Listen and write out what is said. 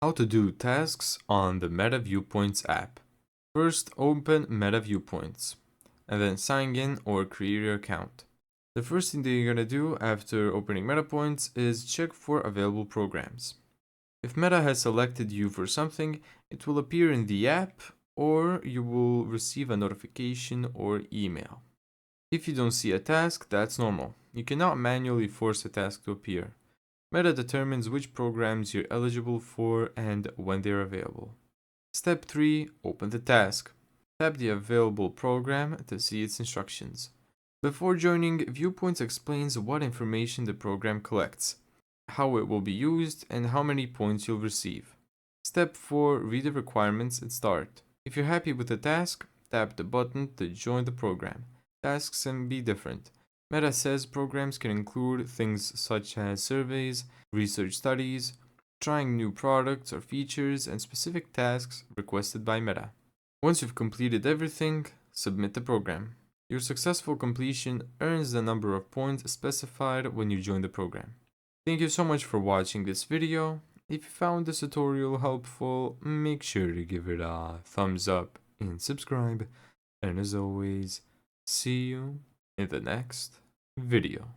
How to do tasks on the Meta Viewpoints app. First, open Meta Viewpoints, and then sign in or create your account. The first thing that you're going to do after opening MetaPoints is check for available programs. If Meta has selected you for something, it will appear in the app, or you will receive a notification or email. If you don't see a task, that's normal. You cannot manually force a task to appear. Meta determines which programs you're eligible for and when they're available. Step 3. Open the task. Tap the available program to see its instructions. Before joining, Viewpoints explains what information the program collects, how it will be used, and how many points you'll receive. Step 4. Read the requirements and start. If you're happy with the task, tap the button to join the program. Tasks can be different. Meta says programs can include things such as surveys, research studies, trying new products or features, and specific tasks requested by Meta. Once you've completed everything, submit the program. Your successful completion earns the number of points specified when you join the program. Thank you so much for watching this video. If you found this tutorial helpful, make sure to give it a thumbs up and subscribe. And as always, see you in the next video.